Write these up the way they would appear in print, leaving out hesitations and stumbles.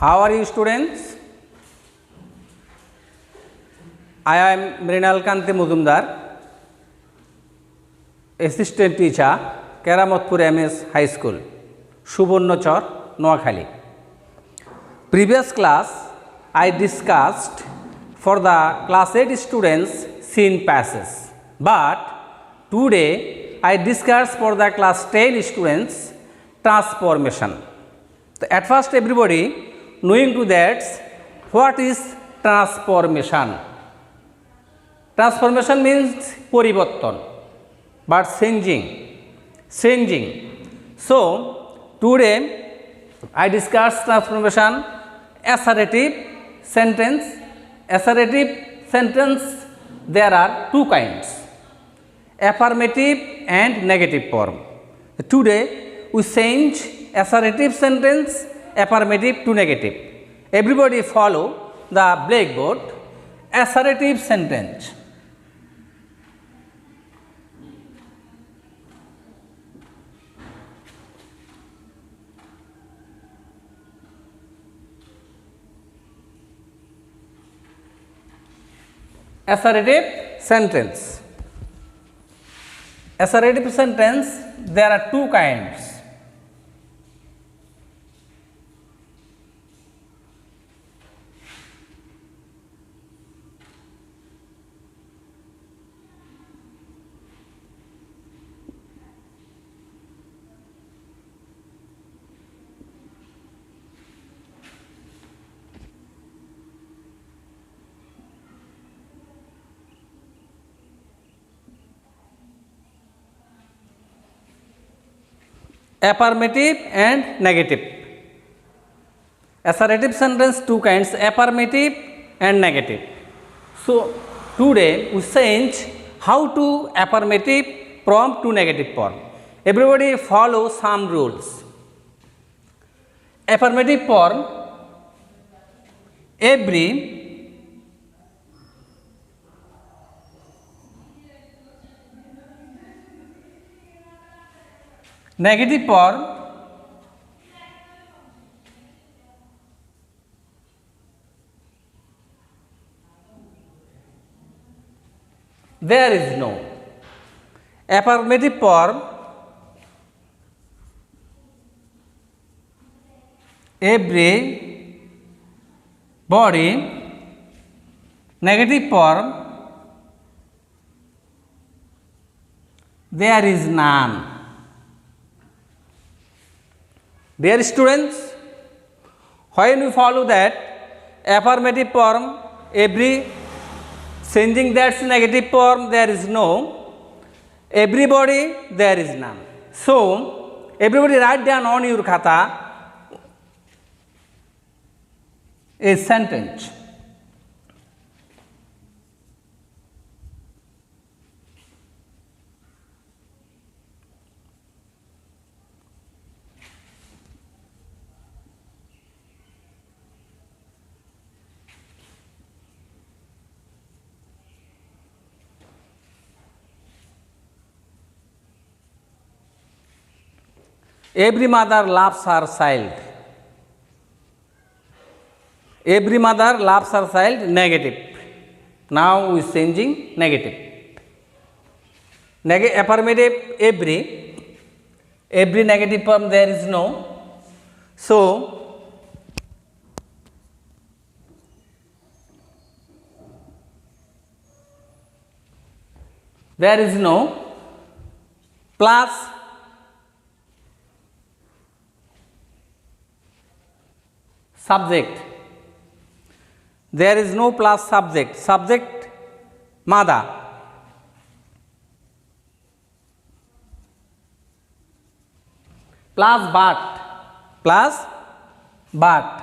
How are you, students? I am Mrinal Kanti Mujumdar, assistant teacher, Keramatpur MS High School, Subornochor, Noakhali. Previous class I discussed for the class 8 students scene passes, but today I discuss for the class 10 students transformation. So at first everybody knowing to that what is transformation. Transformation means পরিবর্তন, but changing. So today I discuss transformation. Assertive sentence. Assertive sentence, there are two kinds, affirmative and negative form. Today we change assertive sentence affirmative to negative. Everybody follow the blackboard. Assertive sentence. Assertive sentence. Assertive sentence, there are two kinds. Affirmative and negative. Assertive sentence two kinds, affirmative and negative. So today we change how to affirmative form to negative form. Everybody follow some rules. Affirmative form, every negative form, there is no. Affirmative form, every body. Negative form, there is none. Dear students, when you follow that affirmative form, every changing that's negative form, there is no. Everybody, there is none. So everybody write down on your khata a sentence. Every mother loves her child. Every mother loves her child, negative. Now we is changing negative. Affirmative, every negative form, there is no. So there is no, plus subject. There is no plus subject. Subject mother. Plus but.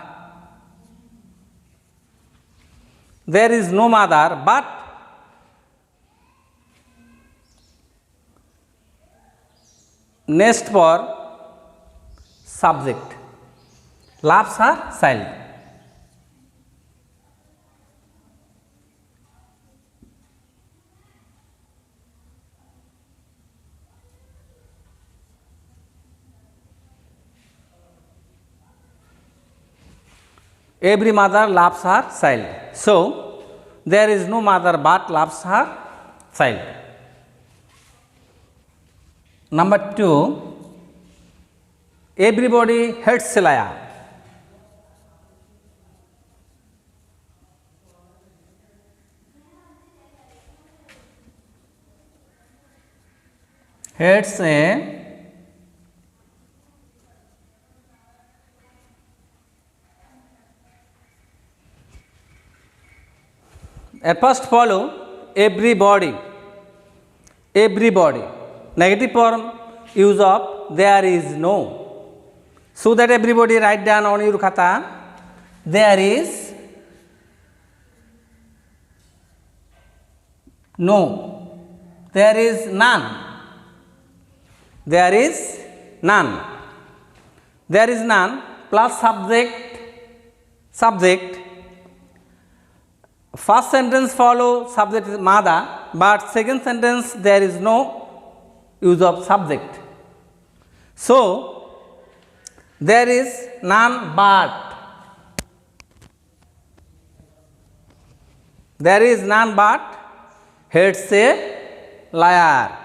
There is no mother but. Next for subject. Loves her child. Every mother loves her child. So, there is no mother but loves her child. Number 2, everybody hates a liar. Hates at first follow everybody. Everybody. Negative form use of there is no. So that everybody write down on your khata. There is no. There is none. There is none. There is none plus subject. First sentence follow subject is mother, but second sentence there is no use of subject. So, there is none but. There is none but hates a liar.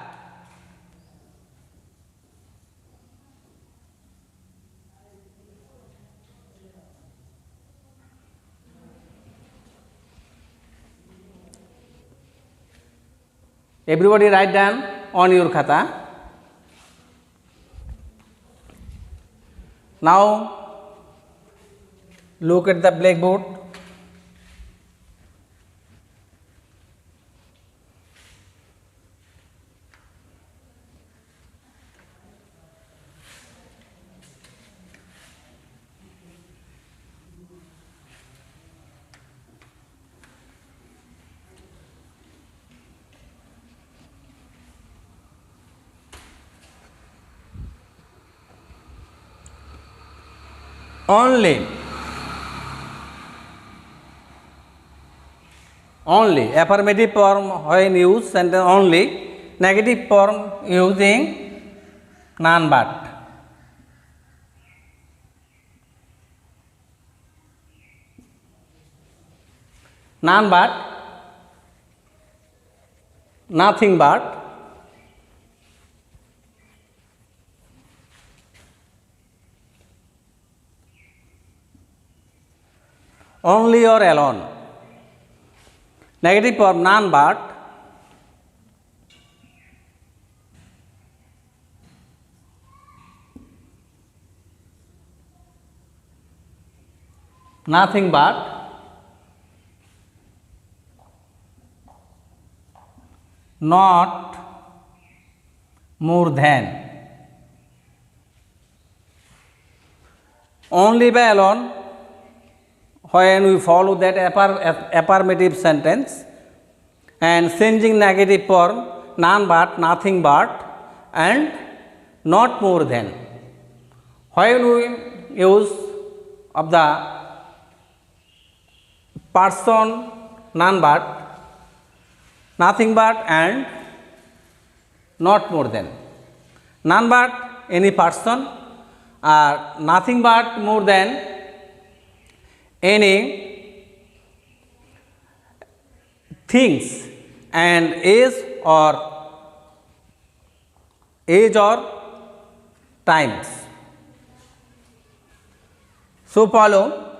Everybody write down on your khata. Now, look at the blackboard. Only affirmative form when used sentence only, negative form using none but. None but, nothing but, only or alone. Negative form none but, nothing but, not more than. Only by alone when we follow that affirmative sentence and changing negative form none but, nothing but and not more than. When we use of the person none but, nothing but and not more than. None but any person or nothing but more than any things and age or times. So follow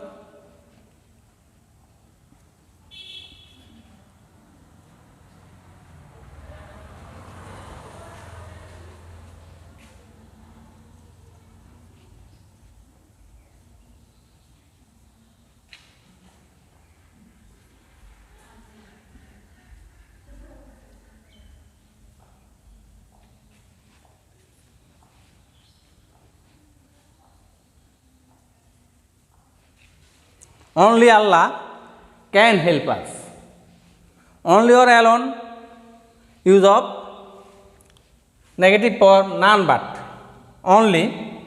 only Allah can help us. Only or alone use of negative form none but, only.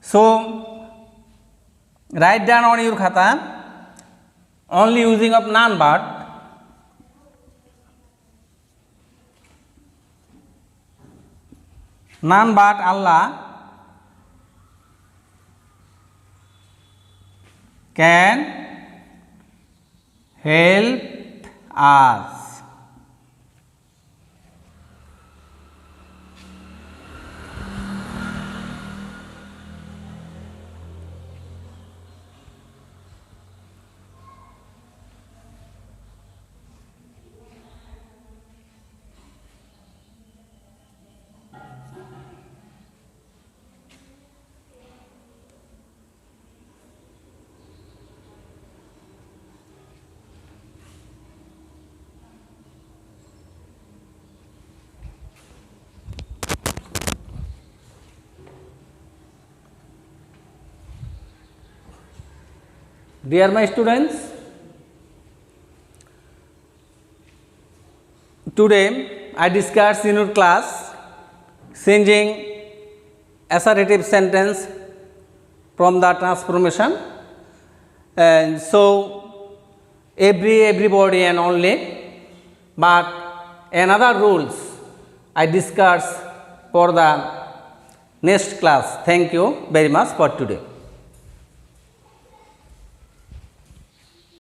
So, write down on your khata only using of none but, none but Allah can help us. Dear my students, today I discuss in your class changing assertive sentence from the transformation, and so everybody and only, but another rules I discuss for the next class. Thank you very much for today.